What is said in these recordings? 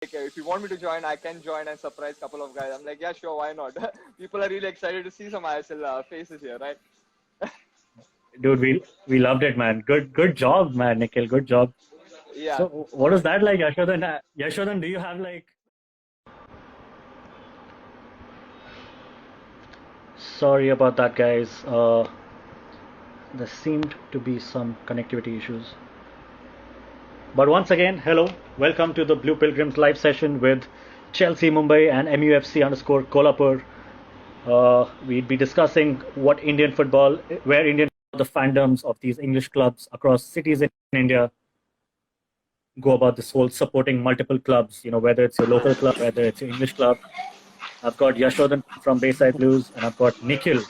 like, if you want me to join, I can join and surprise a couple of guys. I'm like, yeah, sure, why not? People are really excited to see some ISL faces here, right? Dude, we loved it, man. Good job, man, Nikhil. Good job. Yeah. So, what is that like, Yashodhan? Yashodhan, do you have like? Sorry about that, guys. There seemed to be some connectivity issues. But once again, hello, welcome to the Blue Pilgrims live session with Chelsea Mumbai and MUFC underscore Kolhapur. We'd be discussing what Indian football, where Indian the fandoms of these English clubs across cities in India go about this whole supporting multiple clubs. You know, whether it's your local club, whether it's your English club. I've got Yashodhan from Bayside Blues, and I've got Nikhil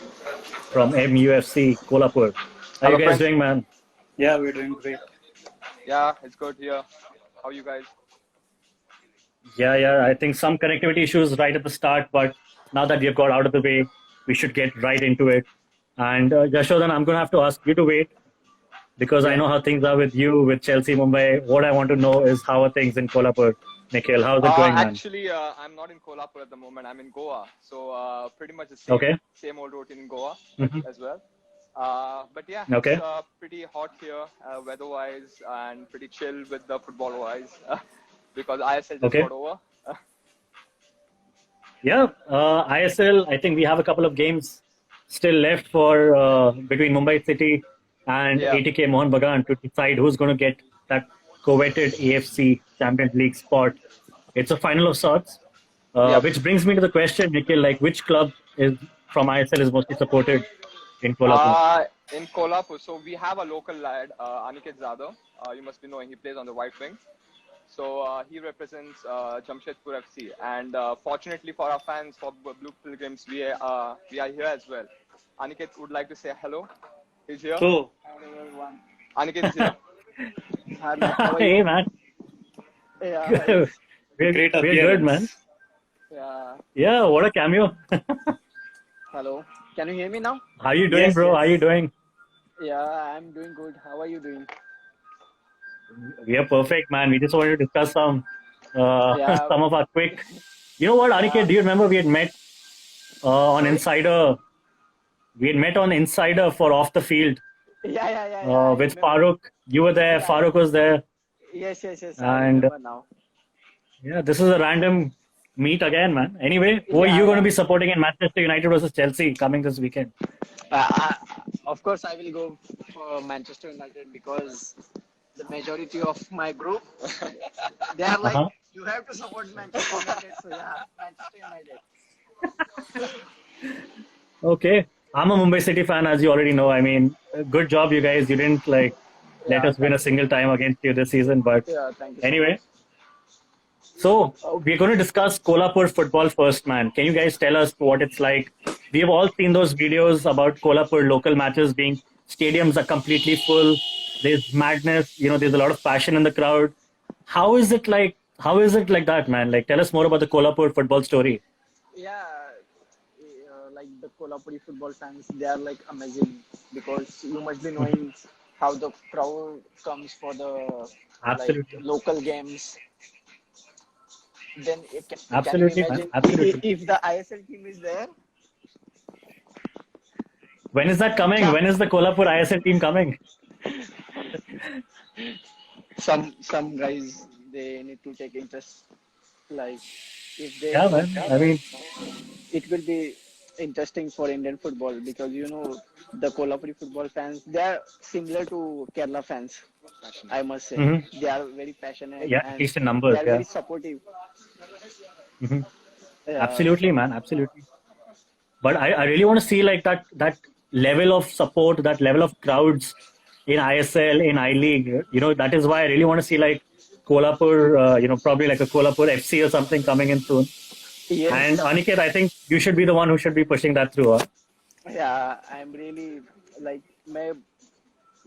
from MUFC Kolhapur. How are Hello, you guys friends. doing, man? Yeah, we're doing great. Yeah, it's good here. How are you guys? Yeah. I think some connectivity issues right at the start, but now that we've got out of the way, we should get right into it. And Yashodhan, I'm going to have to ask you to wait because I know how things are with you, with Chelsea Mumbai. What I want to know is how are things in Kolhapur? Nikhil, how's it going, man? Actually, I'm not in Kolhapur at the moment. I'm in Goa. So pretty much the same old routine in Goa as well. But yeah, Okay. it's pretty hot here weather-wise and pretty chill with the football-wise because ISL just Okay. got over. Yeah, ISL, I think we have a couple of games still left for between Mumbai City and Yeah. ATK Mohun Bagan to decide who's going to get that coveted AFC Champions League spot. It's a final of sorts, Yep. which brings me to the question, Nikhil, like which club is from ISL is mostly supported in Kolhapur? In Kolhapur, so we have a local lad, Aniket Zadav. You must be knowing, he plays on the right wing. So he represents Jamshedpur FC, and fortunately for our fans, for Blue Pilgrims, we are here as well. Aniket would like to say hello. He's here. So, Hello everyone. Aniket is here. Hi, man. How are Hey, you? man. Yeah, we're great we're good, man. appearance. yeah. Yeah, what a cameo. Hello. Can you hear me now? How you doing, Yes, bro? yes. How you doing? Yeah, I'm doing good. How are you doing? We are perfect, man. We just wanted to discuss some Yeah, some of our quick. You know what, Aniket? Do you remember we had met on sorry? Insider? We had met on Insider for Off the Field Yeah. I with remember. Farooq. You were there. Yeah, Farooq was there, yes. I and remember now. yeah, this is a random meet again, man. Anyway, who are Yeah, you going to yeah. be supporting in Manchester United versus Chelsea coming this weekend? I, of course, I will go for Manchester United because the majority of my group, they are like, Uh-huh. you have to support Manchester United. So yeah, Manchester United. Okay. I'm a Mumbai City fan, as you already know. I mean, good job, you guys. You didn't like let Yeah, us win a thank you. single time against you this season, but Yeah, thank you so anyway. much. So we're going to discuss Kolhapur football first, man. Can you guys tell us what it's like? We have all seen those videos about Kolhapur local matches being stadiums are completely full. There's madness. You know, there's a lot of passion in the crowd. How is it like? How is it like that, man? Like, tell us more about the Kolhapur football story. Yeah, like the Kolhapuri football fans, they are like amazing because you must be knowing how the crowd comes for the like Absolutely, local games. Then can you absolutely, man. imagine Absolutely. if the ISL team is there? When is that coming? Yeah, When is the Kolhapur ISL team coming? some guys they need to take interest. Like if they Yeah, come, man. I mean, it will be interesting for Indian football because you know the Kolhapuri football fans they are similar to Kerala fans. I must say mhm. they are very passionate Yeah, at and least in they numbers. are Yeah. very supportive. Hmm. Uh, Absolutely, man. Absolutely. But I really want to see like that level of support, that level of crowds in ISL, in I League. You know, that is why I really want to see like Kolhapur, probably like a Kolhapur FC or something coming in soon. And yes, Aniket, I think you should be the one who should be pushing that through. Huh? yeah, I'm really like मैं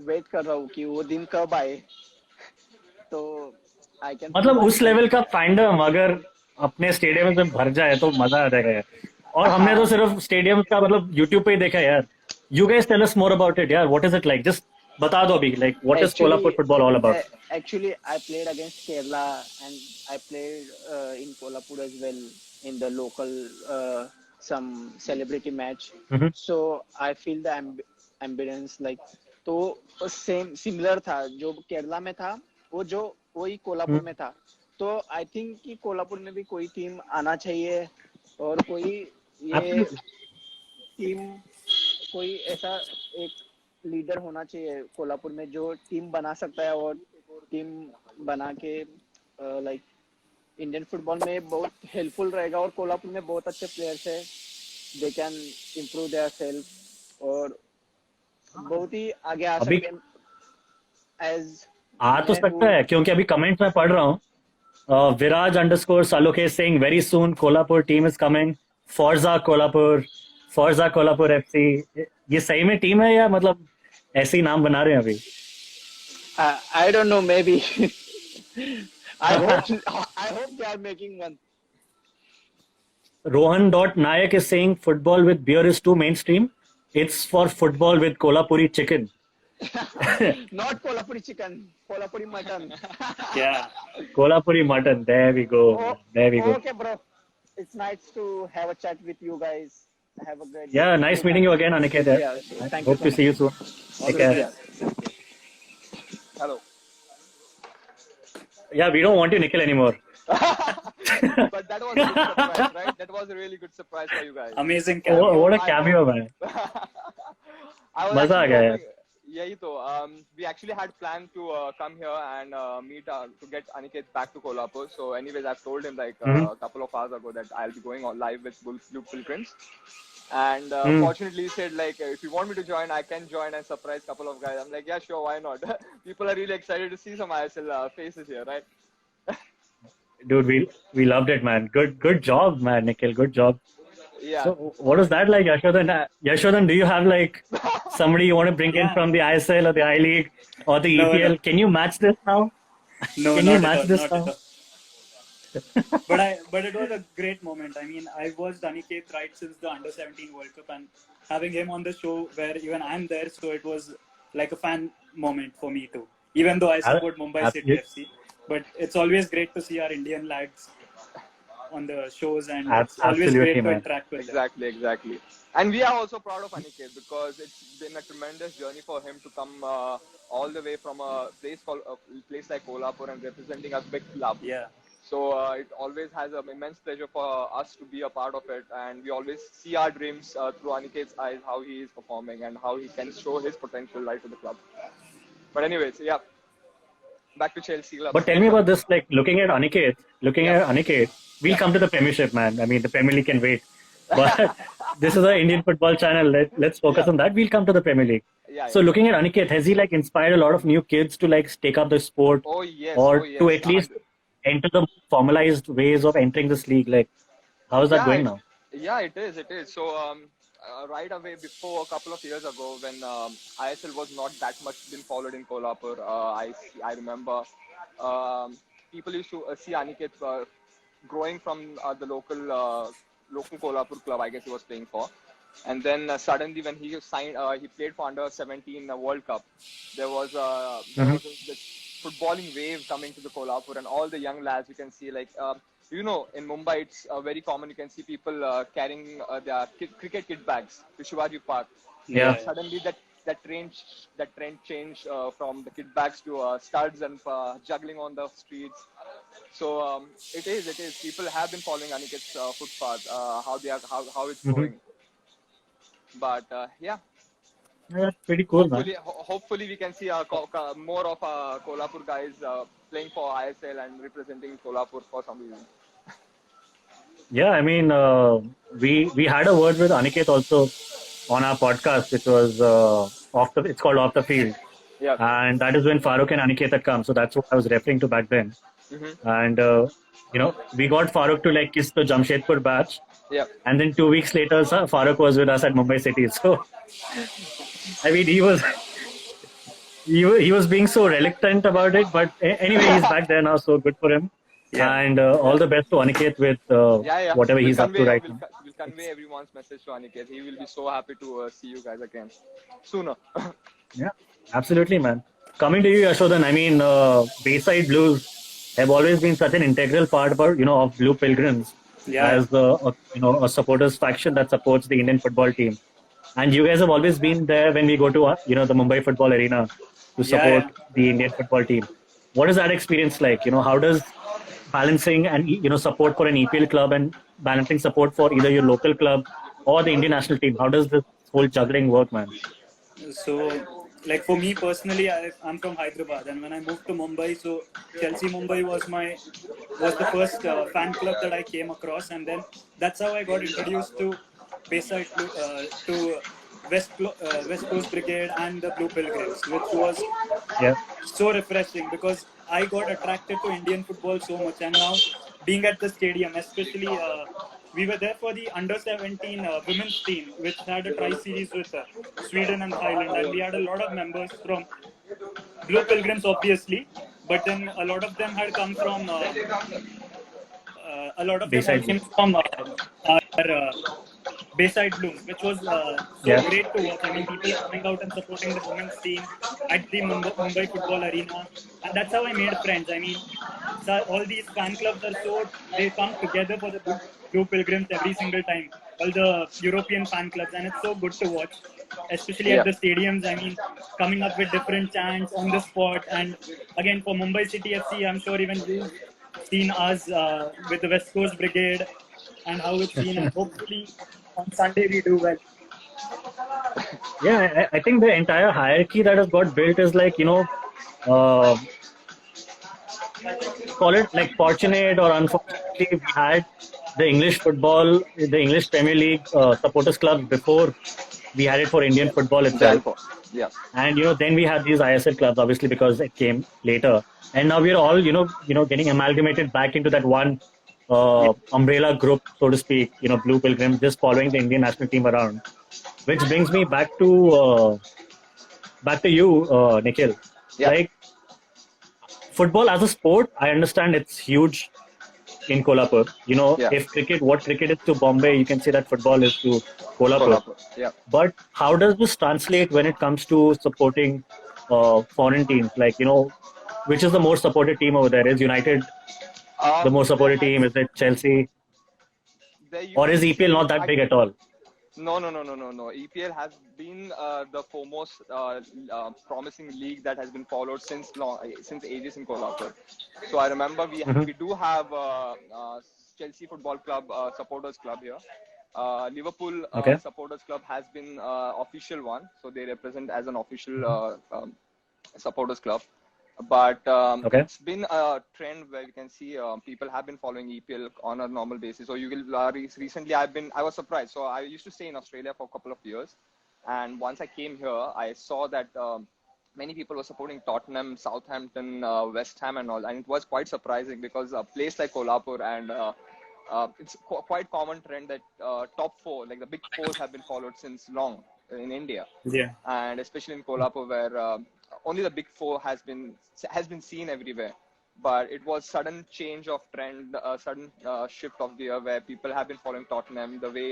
wait कर रहा हूँ कि वो दिन कब आए तो I can prove मतलब उस myself. लेवल का फैंडम अगर अपने स्टेडियम में भर जाए तो मजा आ जाएगा यार. और हमने तो हाँ सिर्फ स्टेडियम का मतलब यूट्यूब पे ही देखा है यार. You guys tell us more about it, यार. What is it like? Just बता दो अभी, like what is Kolhapur Actually, football all about? actually, I played against Kerala and I played in Kolhapur as well in the local some celebrity match. Mm-hmm. So I feel the ambience like तो same similar था जो केरला में था वो जो वही कोल्हापुर में था तो आई थिंक कि कोल्हापुर में भी कोई टीम आना चाहिए और कोई ये Absolutely. टीम कोई ऐसा एक लीडर होना चाहिए कोल्हापुर में जो टीम बना सकता है और टीम बना के लाइक इंडियन फुटबॉल में बहुत हेल्पफुल रहेगा और कोल्हापुर में बहुत अच्छे प्लेयर्स है they can improve their self और बहुत ही आगे आ अभी सकते हैं एज आ तो सकता है क्योंकि अभी कमेंट में पढ़ रहा हूँ. Viraj underscore Saluk is saying very soon Kolhapur team is coming. Forza Kolhapur, Forza Kolhapur FC. ये सही में टीम है या मतलब ऐसे ही नाम बना रहे हैं अभी? I don't know maybe I hope they are making one. Rohan.Nayak is saying football with beer is too mainstream. It's for football with Kolhapuri chicken. Not Kolhapuri chicken, Kolhapuri mutton. Yeah, Kolhapuri mutton. There we go. Oh, There we go. okay, bro. It's nice to have a chat with you guys. Have a great Yeah, day. nice meeting you again, Aniket. Yeah, sure. Thank you Hope so to see you soon. Take care. Yeah. Hello. Yeah, we don't want you, Nikhil, anymore. But that was a good surprise, right? That was a really good surprise for you guys. Amazing cameo. Oh, what a cameo, man. I was मजा आ actually गया यार. hoping, यही तो we actually had planned to come here and meet to get Aniket back to Kolhapur. So anyways, I've told him like a couple of hours ago that I'll be going on live with Blue Pilgrims. And fortunately, he said like if you want me to join, I can join and surprise couple of guys. I'm like, yeah, sure, why not? People are really excited to see some ISL faces here, right? Dude, we loved it, man. Good job, man, Nikhil. Good job. Yeah. So, what is that like, Yashodhan? Yashodhan, do you have like somebody you want to bring in from the ISL or the I League or the No, EPL? no. Can you match this now? No, Can not you at match all, this not now? at all. But it was a great moment. I mean, I watched Aniket right since the Under 17 World Cup, and having him on the show where even I'm there, so it was like a fan moment for me too. Even though I support Mumbai City FC, but it's always great to see our Indian lads on the shows, and it's always Absolutely, great to man. interact with them. Exactly. And we are also proud of Aniket because it's been a tremendous journey for him to come all the way from a place like Kolhapur and representing a big club. Yeah. So it always has an immense pleasure for us to be a part of it, and we always see our dreams through Aniket's eyes, how he is performing and how he can show his potential right to the club. But anyways, yeah. Back to Chelsea club. But tell me about this, like looking at Aniket, we'll come to the Premiership, man. I mean, the Premier League can wait. But this is an Indian football channel. Let's focus on that. We'll come to the Premier League. Yeah, So looking at Aniket, has he like inspired a lot of new kids to like take up the sport Oh yes. or oh, yes. to at least enter the formalized ways of entering this league? Like, how is that Yeah, going now? Yeah, it is. So right away before a couple of years ago when ISL was not that much been followed in Kolhapur, I remember people used to see Aniket growing from the local Kolhapur club, I guess he was playing for. And then suddenly when he signed, he played for under 17 World Cup. There was this footballing wave coming to the Kolhapur, and all the young lads you can see like. In Mumbai, it's very common. You can see people carrying their cricket kit bags to Shivaji Park. Yeah. Suddenly, that trend changed from the kit bags to studs and juggling on the streets. So it is. People have been following Aniket's footpath, how it's going. But yeah. Yeah, that's pretty cool, man. Hopefully we can see more of Kolhapur guys playing for ISL and representing Kolhapur for some reason. Yeah, I mean, we had a word with Aniket also on our podcast, which was it's called Off the Field. Yeah. And that is when Farooq and Aniket had come. So that's what I was referring to back then. Mm-hmm. And, we got Farooq to like kiss the Jamshedpur batch. Yeah. And then 2 weeks later, Farooq was with us at Mumbai City. So, I mean, he was being so reluctant about it. But anyway, he's back there now. So good for him. Yeah. And all the best to Aniket with whatever he's up to right now. We'll convey everyone's message to Aniket. He will be so happy to see you guys again sooner. Yeah, absolutely, man. Coming to you, Yashodan, I mean, Bayside Blues have always been such an integral part about, of Blue Pilgrims Yeah, as a supporters faction that supports the Indian football team. And you guys have always been there when we go to, the Mumbai Football Arena to yeah, support yeah. the Indian football team. What is that experience like? How does balancing and, support for an EPL club and balancing support for either your local club or the Indian national team, how does this whole juggling work, man? So, like for me personally, I'm from Hyderabad, and when I moved to Mumbai, so Chelsea Mumbai was the first fan club that I came across, and then that's how I got introduced to to West Coast Brigade and the Blue Pilgrims, which was Yeah. so refreshing because I got attracted to Indian football so much, and now being at the stadium, especially we were there for the under 17 women's team, which had a tri series with Sweden and Thailand, and we had a lot of members from Blue Pilgrims, obviously, but then a lot of them had come from a lot of them had Bayside came Blues. from our Bayside Blues, which was so Yeah. great to watch. I mean, people coming out and supporting the women's team at the Mumbai Football Arena, and that's how I made friends. I mean, so all these fan clubs are so they come together for the Blue Pilgrims every single time. All the European fan clubs, and it's so good to watch, especially at Yeah. the stadiums. I mean, coming up with different chants on the spot, and again for Mumbai City FC, I'm sure even you've seen us with the West Coast Brigade and how it's been, and hopefully on Sunday we do well. Yeah, I think the entire hierarchy that has got built is like, uh, call it like fortunate or unfortunately, we had the English football, the English Premier League supporters clubs before we had it for Indian football itself. Jalpo. Yeah. And then we had these ISL clubs, obviously, because it came later. And now we're all, getting amalgamated back into that one umbrella group, so to speak. Blue Pilgrim, just following the Indian national team around. Which brings me back to you, Nikhil. Yeah. Like football as a sport, I understand it's huge in Kolhapur. Yeah. If what cricket is to Bombay, you can say that football is to Kolhapur. Kolhapur. Yeah. But how does this translate when it comes to supporting foreign teams? Like, which is the most supported team over there? Is United the most supported team? Is it Chelsea? Or is EPL not that big at all? No. EPL has been the foremost promising league that has been followed since ages in Kolhapur. So I remember we do have Chelsea Football Club supporters club here. Liverpool Okay. supporters club has been official one, so they represent as an official supporters club. But Okay. it's been a trend where we can see people have been following EPL on a normal basis. So you will recently I was surprised. So I used to stay in Australia for a couple of years, and once I came here, I saw that many people were supporting Tottenham, Southampton, West Ham, and all, and it was quite surprising because a place like Kolhapur and it's quite common trend that top four, like the big fours, have been followed since long in India, Yeah. and especially in Kolhapur where only the big four has been seen everywhere. But it was sudden change of trend, sudden shift of gear where people have been following Tottenham the way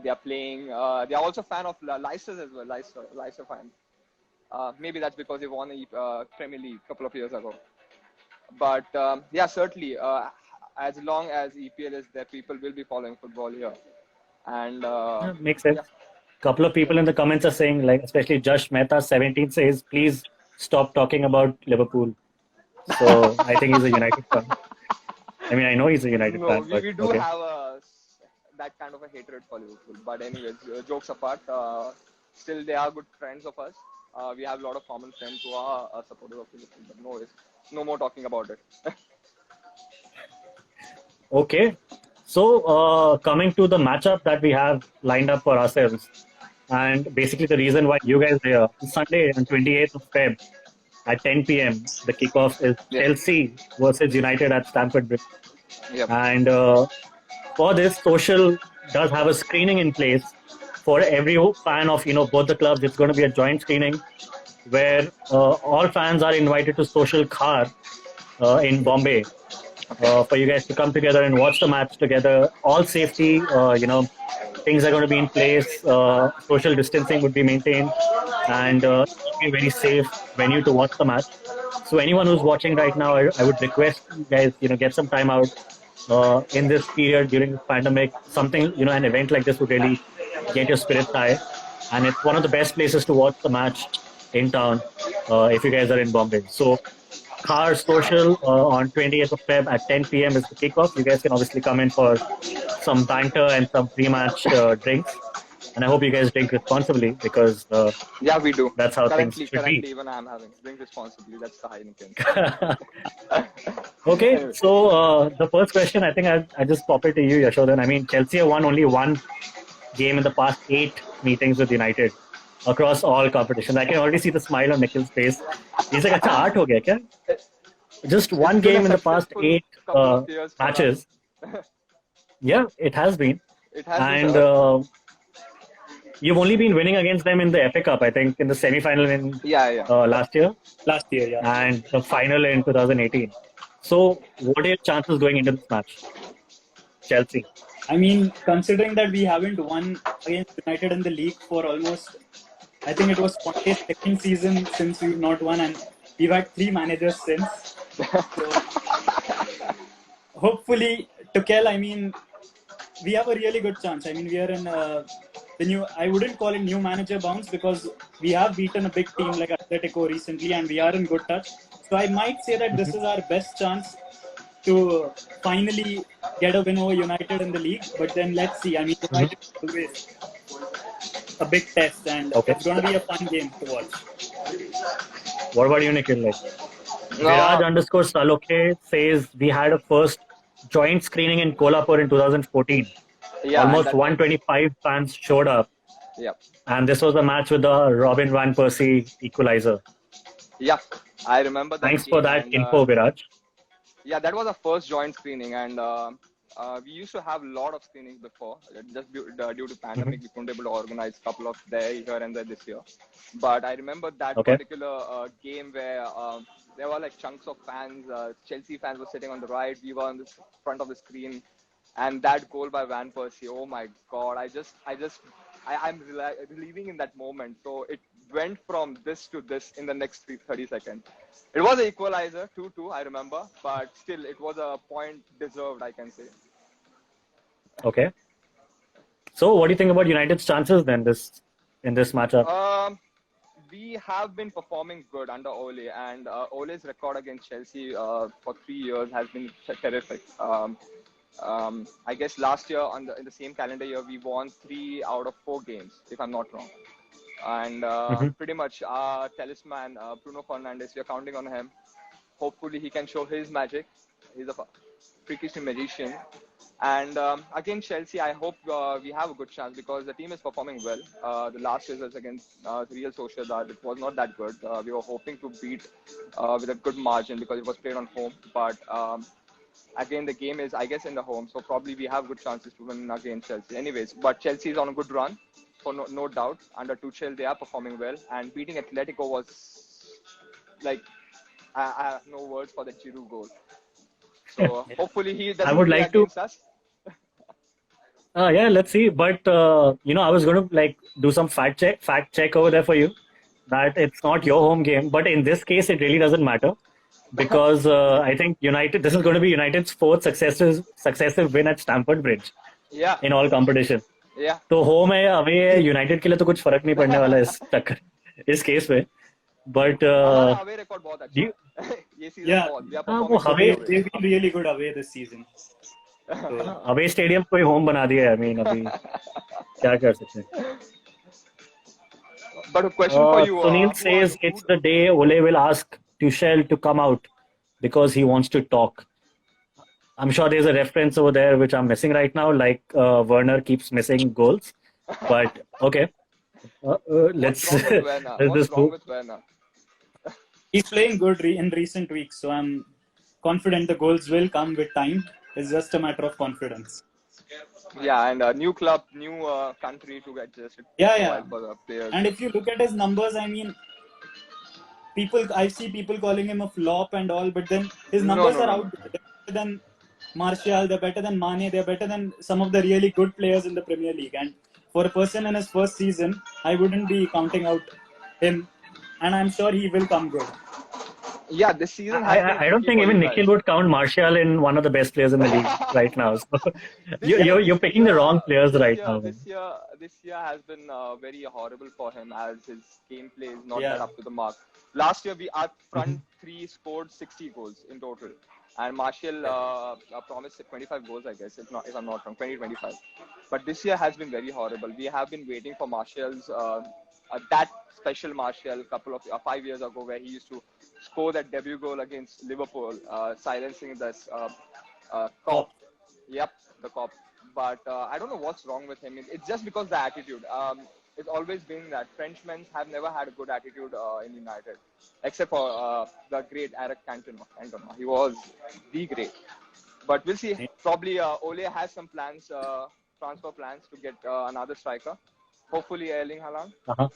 they are playing. They are also fan of Leicester as well, Leicester fan. Maybe that's because they won the Premier League a couple of years ago. But yeah, certainly, as long as EPL is there, people will be following football here. And Yeah, makes sense. yeah, Couple of people in the comments are saying, like, especially Josh Mehta 17 says, please stop talking about Liverpool. So I think he's a United fan. I mean, I know he's a United no, fan, we, but we do okay. have that kind of a hatred for Liverpool. But anyways, jokes apart, still they are good friends of us. We have a lot of common friends who are supporters of Liverpool. But no, no more talking about it. Okay. So coming to the matchup that we have lined up for ourselves, and basically the reason why you guys are here, Sunday on 28th of Feb at 10 p.m. the kickoff is Yeah. Chelsea versus United at Stamford Bridge. Yep. And for this, Social does have a screening in place for every fan of both the clubs. It's going to be a joint screening where all fans are invited to Social Car in Bombay, for you guys to come together and watch the match together. All safety, things are going to be in place. Social distancing would be maintained, and it will be a very safe venue to watch the match. So anyone who's watching right now, I would request you guys, get some time out in this period during this pandemic. Something, an event like this would really get your spirits high, and it's one of the best places to watch the match in town if you guys are in Bombay. So Khar Social on 20th of Feb at 10 p.m. is the kickoff. You guys can obviously come in for some banter and some pre-match drinks. And I hope you guys drink responsibly because Yeah, we do. that's how things Currently, should currently, be. even I'm having. Drink responsibly. That's the Heineken. Okay, so the first question, I think I just pop it to you, Yashodhan. I mean, Chelsea have won only one game in the past 8 meetings with United across all competitions. I can already see the smile on Nikhil's face. He's like, "Acha, 8 ho gaya kya?" Just one It's been game a in the past successful 8 couple of years for matches. Yeah, it has been. It has been. And you've only been winning against them in the FA Cup, I think, in the semi-final in Yeah. last year Last year, yeah. and the final in 2018. So, what are your chances going into this match? Chelsea. I mean, considering that we haven't won against United in the league for almost, I think it was Conte's second season since we've not won, and we've had 3 managers since. So, hopefully, Tuchel, I mean, we have a really good chance. I mean, we are in the new, I wouldn't call it new manager bounce because we have beaten a big team like Atletico recently and we are in good touch. So I might say that this is our best chance to finally get a win over United in the league. But then let's see. I mean, United is always a big test and Okay. it's going to be a fun game to watch. What about you, Nikhil? Like, Viraj underscore Salokhe says we had a first joint screening in Kolhapur in 2014. Yeah. Almost and 125 fans showed up. Yeah. And this was a match with the Robin Van Persie equalizer. Yeah. I remember that. Thanks game for that and, info, Viraj. Yeah, that was our first joint screening, and we used to have a lot of screenings before. Just due to pandemic, we couldn't able to organize a couple of there, here and there this year. But I remember that Okay. particular game where there were like chunks of fans. Chelsea fans were sitting on the right. We were on the front of the screen, and that goal by Van Persie. Oh my God! I'm reliving in that moment. So it went from this to this in the next 30 seconds. It was an equalizer, 2-2, I remember, but still, it was a point deserved, I can say. Okay. So, what do you think about United's chances then in this matchup? We have been performing good under Ole, and Ole's record against Chelsea for 3 years has been terrific. I guess last year in the same calendar year, we won 3 out of 4 games, if I'm not wrong. And pretty much our talisman, Bruno Fernandes, we are counting on him. Hopefully he can show his magic. He's a freakish magician. And against Chelsea, I hope we have a good chance because the team is performing well. The last results against Real Sociedad, it was not that good. We were hoping to beat with a good margin because it was played on home. But again, the game is, I guess, in the home. So probably we have good chances to win against Chelsea. Anyways, but Chelsea is on a good run. For no doubt, under Tuchel, they are performing well. And beating Atletico was like, I have no words for the Giroud goal. So hopefully he doesn't I would play like to. against us. Yeah, let's see. But I was going to do some fact check over there for you that it's not your home game. But in this case, it really doesn't matter because I think United. This is going to be United's 4th successive win at Stamford Bridge. Yeah. In all competition. Yeah. तो home है away है United के लिए तो कुछ फर्क नहीं पड़ने वाला इस केस में बट हमारा record बहुत अच्छा है. ये season Yeah. बहुत. We are वो performing हवे They've been really good away this season. So, away stadium कोई होम बना दिया है. I mean अभी क्या कर सकते हैं. But a question for you. Sunil says it's the day Ole will ask Tuchel to come out because he wants to talk. I'm sure there's a reference over there which I'm missing right now, like Werner keeps missing goals. But okay, let's What's wrong with Werner? let's What's just wrong move. with Werner? he's playing good in recent weeks, so I'm confident the goals will come with time. It's just a matter of confidence. Yeah, and a new club, new country to get adjusted. Yeah. For the players. And if you look at his numbers, I mean, I see people calling him a flop and all, but then his numbers are out there. than Martial, they're better than Mane, they're better than some of the really good players in the Premier League. And for a person in his first season, I wouldn't be counting out him. And I'm sure he will come good. Yeah, this season has been I don't tricky think for even you Nikhil guys. would count Martial in one of the best players in the league right now. So you're picking the wrong players right now. Man. This year has been very horrible for him as his gameplay is not Yeah. that up to the mark. Last year, our front three scored 60 goals in total, and Martial promised 25 goals, I guess, if I'm not wrong, 20-25. But this year has been very horrible. We have been waiting for Martial's that special Martial 5 years ago, where he used to score that debut goal against Liverpool, silencing this cop. Yep, the cop. But I don't know what's wrong with him. It's just because the attitude. It's always been that Frenchmen have never had a good attitude in United, except for the great Eric Cantona. He was the great. But we'll see. Probably Ole has some plans, transfer plans to get another striker. Hopefully Erling Haaland. Uh-huh.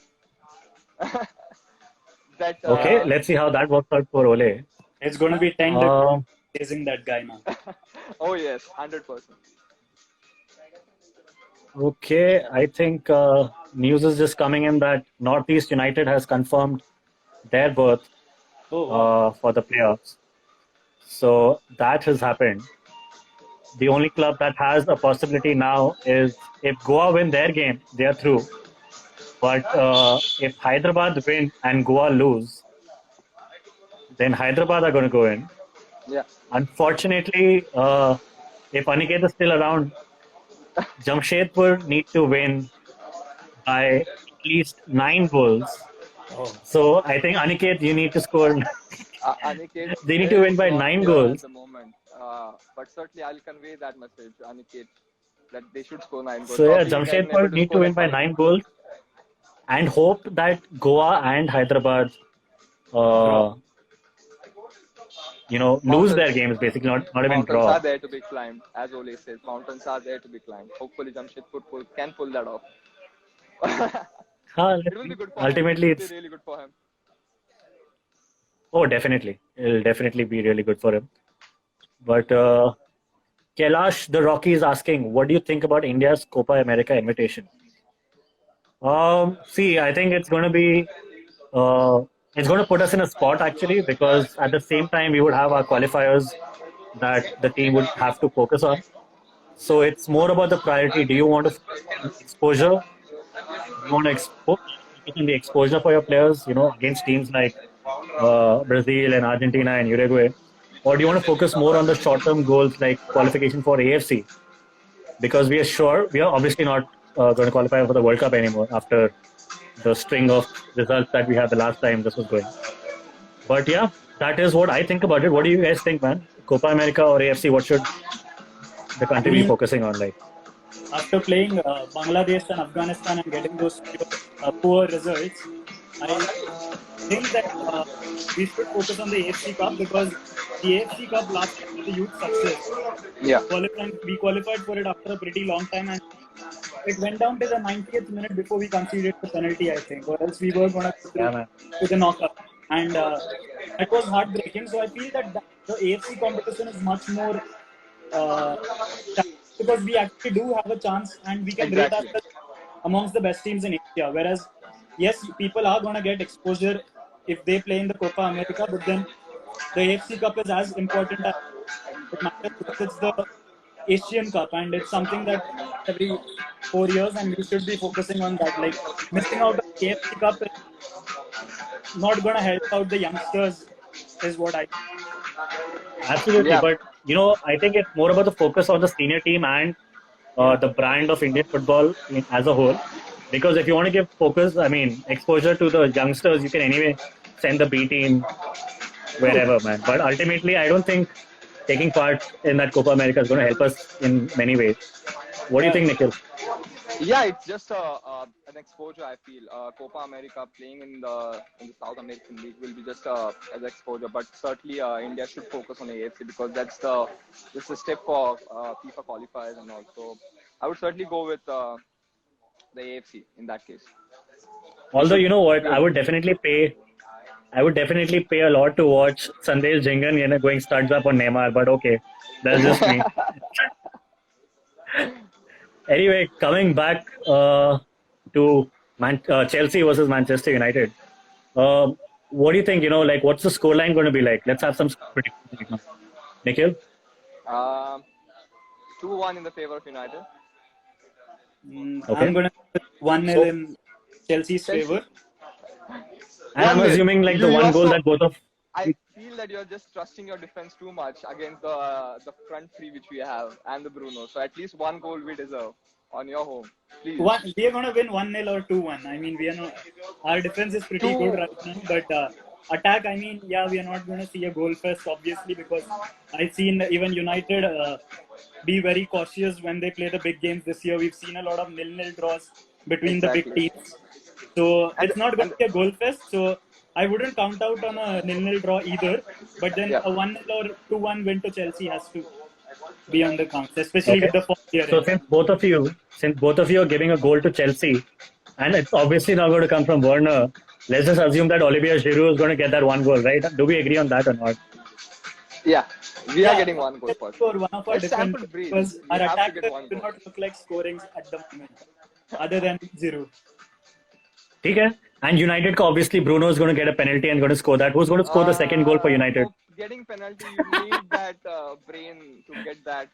Okay, let's see how that works out for Ole. It's going to be 10 to chasing that guy now. Oh yes, 100%. Okay, I think news is just coming in that Northeast United has confirmed their berth for the playoffs. So that has happened. The only club that has a possibility now is if Goa win their game, they are through. But if Hyderabad win and Goa lose, then Hyderabad are going to go in. Yeah. Unfortunately, if Aniket is still around, Jamshedpur need to win by at least 9 goals. So I think Aniket, you need to score. Aniket, They need to win by is not 9 here goals. at the moment. But certainly I'll convey that message to Aniket that they should score 9 goals. So yeah, Probably they're Jamshedpur able to need to score win like by 5. 9 goals and hope that Goa and Hyderabad, lose their games basically, not even Mountains draw. are there to be climbed, as Ole says. Mountains are there to be climbed. Hopefully Jamshedpur can pull that off. It will be good for Ultimately, him. It it's will be really good for him. oh, definitely, it'll definitely be really good for him. But Kailash, the Rocky is asking, what do you think about India's Copa America invitation? See, I think it's going to be, it's going to put us in a spot actually, because at the same time we would have our qualifiers that the team would have to focus on. So it's more about the priority. Do you want to exposure? Do you want to expose the exposure for your players, against teams like Brazil and Argentina and Uruguay? Or do you want to focus more on the short-term goals like qualification for AFC? Because we are obviously not going to qualify for the World Cup anymore after the string of results that we had the last time this was going. But yeah, that is what I think about it. What do you guys think, man? Copa America or AFC? What should the country be focusing on? Like, after playing Bangladesh and Afghanistan and getting those poor results, I think that we should focus on the AFC Cup, because the AFC Cup last year was a huge success. Yeah. We qualified for it after a pretty long time, and it went down to the 90th minute before we conceded the penalty, I think, or else we were going to go to the knockout. And it was heartbreaking. So I feel that the AFC competition is much more because we actually do have a chance and we can rate ourselves amongst the best teams in Asia. Whereas, yes, people are going to get exposure if they play in the Copa America, but then the AFC Cup is as important as it matters, because it's the Asian Cup and it's something that every 4 years, and we should be focusing on that. Like, missing out on the AFC Cup is not going to help out the youngsters, is what I think. Absolutely, but I think it's more about the focus on the senior team and the brand of Indian football as a whole. Because if you want to give focus, exposure to the youngsters, you can anyway send the B team wherever, man. But ultimately, I don't think taking part in that Copa America is going to help us in many ways. What do you think, Nikhil? Yeah, it's just an exposure, I feel. Copa America playing in the South American League will be just as exposure. But certainly India should focus on AFC, because that's the step for FIFA qualifiers and all. So I would certainly go with the AFC in that case. Although, you know what, I would definitely pay a lot to watch Sandesh Jhingan going studs up on Neymar. But okay, That's just me. Anyway, coming back to Chelsea versus Manchester United. What do you think? Like, what's the scoreline going to be like? Let's have some predictions right now. Nikhil? Um, 2-1 in the favor of United. Okay. I'm going to put 1-0 in Chelsea's Chelsea. favor. And I'm 1-0. assuming like the You one goal also- that both of I feel that you're just trusting your defense too much against the front three which we have and the Bruno. So at least one goal we deserve on your home, please. We are going to win 1-0 or 2-1. I mean, we are not. Our defense is pretty good right now, but attack. I mean, yeah, we are not going to see a goal fest obviously because I've seen even United be very cautious when they play the big games this year. We've seen a lot of 0-0 draws between the big Exactly. teams, so it's not going to be a goal fest. So I wouldn't count out on a 0-0 draw either. But then Yeah. a 1-0 or 2-1 win to Chelsea has to be on the count, especially Okay. with the fourth year. So since both of you are giving a goal to Chelsea, and it's obviously not going to come from Werner, let's just assume that Olivier Giroud is going to get that one goal, right? Do we agree on that or not? Yeah, we are getting one goal Let's for score sure. one of our Let's sample defenders breathe. because We our have to attackers get one do goal. not look like scoring at the moment, other than Giroud. ठीक है? And United को obviously Bruno is going to get a penalty and going to score that. Who's going to score the second goal for United? For getting penalty, you need that brain to get that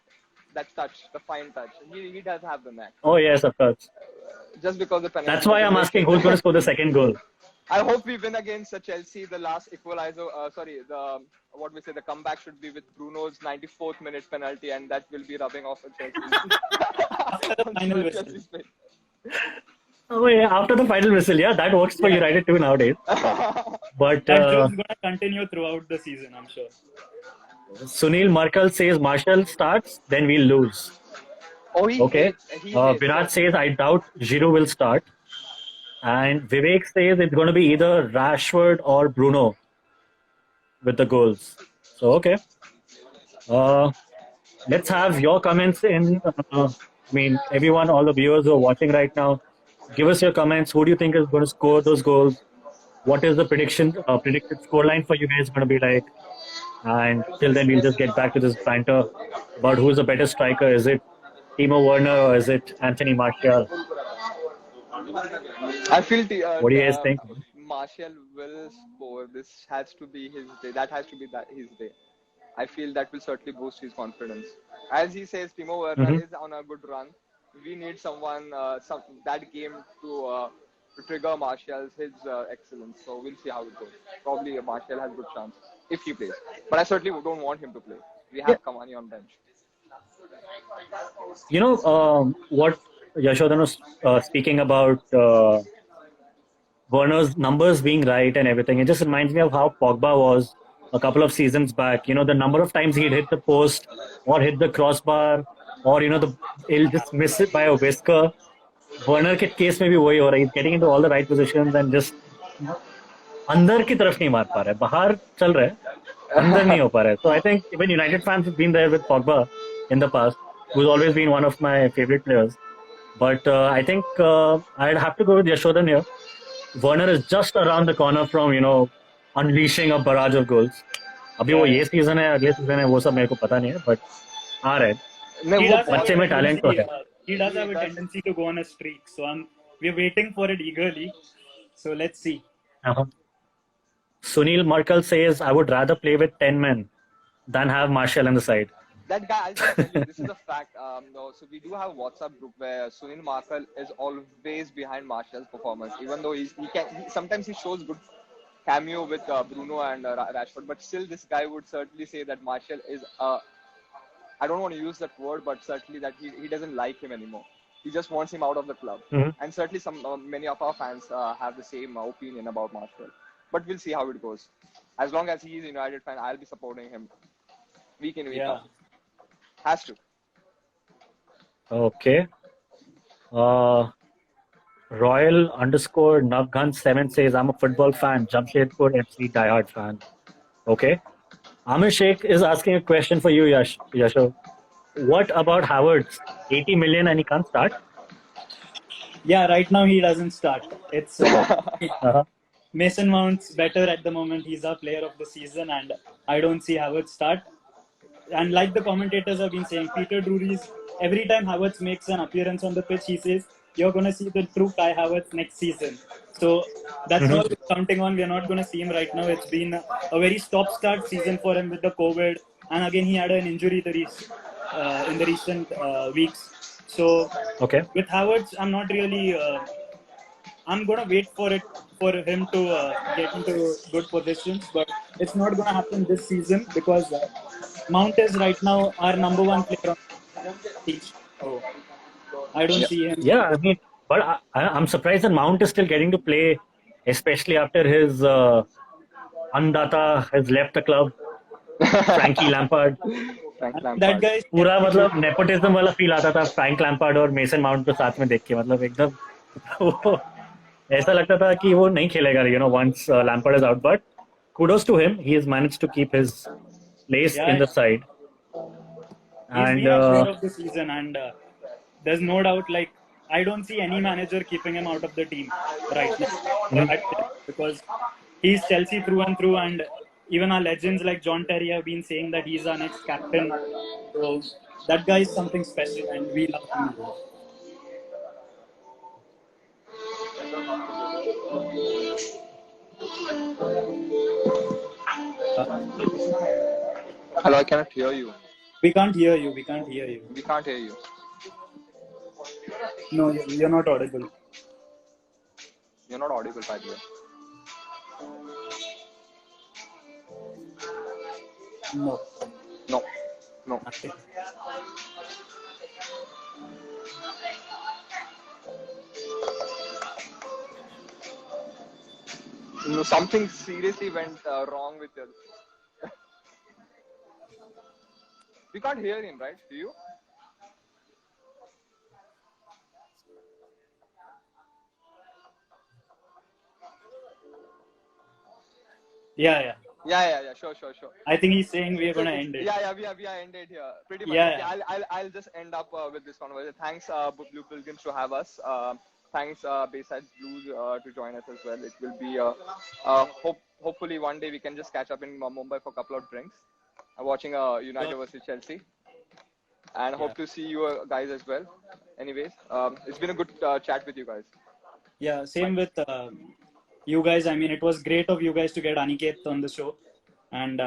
touch, the fine touch. He does have the knack. Oh yes, of course. Just because the penalty. That's why I'm asking who's going to score the second goal. I hope we win against Chelsea. The last equalizer, the comeback should be with Bruno's 94th minute penalty, and that will be rubbing off at Chelsea. After the final whistle. Chelsea's play. Oh yeah, after the final whistle, yeah, that works for United too nowadays. But That joke's going to continue throughout the season, I'm sure. Sunil Markle says Martial starts, then we'll lose. Oh, he Okay. hates- he hates Virat that. says I doubt Giroud will start. And Vivek says it's going to be either Rashford or Bruno with the goals. So, okay. Let's have your comments in. Everyone, all the viewers who are watching right now, give us your comments. Who do you think is going to score those goals? What is the predicted scoreline for you guys going to be like? And till then, we'll just get back to this banter about who's the better striker. Is it Timo Werner or is it Anthony Martial? I feel. What do you guys think? Martial will score. This has to be his day. That has to be his day. I feel that will certainly boost his confidence. As he says, Timo Werner is on a good run. We need someone, that game to trigger Martial's excellence. So we'll see how it goes. Probably Martial has good chance if he plays. But I certainly don't want him to play. We have Cavani on bench. What Yashodhan was speaking about Werner's numbers being right and everything. It just reminds me of how Pogba was a couple of seasons back. The number of times he'd hit the post or hit the crossbar or, he'll just miss it by a whisker. Werner के case में भी वही हो रहा है. He's getting into all the right positions and just अंदर की तरफ नहीं मार पा रहा है. बाहर चल रहा है, अंदर नहीं हो पा रहा है. So I think even United fans have been there with Pogba in the past, who's always been one of my favorite players. But I think I'd have to go with Yashodhan here. Werner is just around the corner from, unleashing a barrage of goals. अभी वो ये season है, अगले season है, वो सब मेरे को पता नहीं है, but आ रहा है. नहीं, He वो does have बच्चे a में talent तो है. he does have a tendency to go on a streak. So we're waiting for it eagerly. So let's see. Sunil Markle says, I would rather play with 10 men than have Martial on the side. That guy, I'll just tell you, this is a fact. So we do have a WhatsApp group where Sunil Markle is always behind Martial's performance, even though sometimes he shows good cameo with Bruno and Rashford, but still this guy would certainly say that Martial is I don't want to use that word, but certainly that he doesn't like him anymore. He just wants him out of the club. And certainly many of our fans have the same opinion about Martial. But we'll see how it goes. As long as he is a United fan, I'll be supporting him week in, week out. Has to. Okay. Royal_Navgun7 says, I'm a football fan, Jamshedpur FC diehard fan. Okay. Amir Sheikh is asking a question for you, Yasho. What about Havertz? 80 million and he can't start? Yeah, right now he doesn't start. It's Mason Mount's better at the moment. He's our player of the season, and I don't see Havertz start. and like the commentators have been saying, Peter Drury's every time Havertz makes an appearance on the pitch, he says, "You're going to see the true Kai Havertz next season." So that's all we're counting on. We're not going to see him right now. It's been a very stop-start season for him with the COVID, and again he had an injury in the recent weeks. So Okay. with Havertz, I'm not really. I'm gonna wait for him to get into good positions, but it's not gonna happen this season because Mount is right now our number one player on the pitch. So I don't see him. Yeah, I mean, but I'm surprised that Mount is still getting to play, especially after his Andata has left the club. Frankie Lampard. Frank That Lampard. guy is पूरा मतलब nepotism वाला feel आता था Frank Lampard और mason mount को साथ में देख के मतलब एकदम वो ऐसा लगता था कि वो नहीं खेलेगा once Lampard is out, but kudos to him, he has managed to keep his place in the side. He's And been a player of the season, and there's no doubt. Like I don't see any manager keeping him out of the team right now because he's Chelsea through and through, and even our legends like John Terry have been saying that he's our next captain. So that guy is something special, and we love him. Hello, I cannot hear you. We can't hear you. We can't hear you. We can't hear you. No, you're not audible. You're not audible, by the way. No. No. No. Okay. No, something seriously went wrong with you. We can't hear him, right? Do you? Yeah. Yeah. Sure. I think he's saying we're gonna end it. Yeah. We are ended here. Pretty much. Yeah. Okay, I'll just end up with this conversation. Thanks, Blue Pilgrims, to have us. Thanks, Bayside Blues, to join us as well. It will be hopefully one day we can just catch up in Mumbai for a couple of drinks, watching United versus Chelsea, and hope to see you guys as well. Anyways, it's been a good chat with you guys. Yeah, same with you guys. I mean, it was great of you guys to get Aniket on the show, and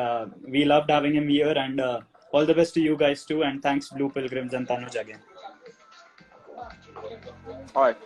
we loved having him here. And all the best to you guys too. And thanks, Blue Pilgrims and Tanuj again. All right.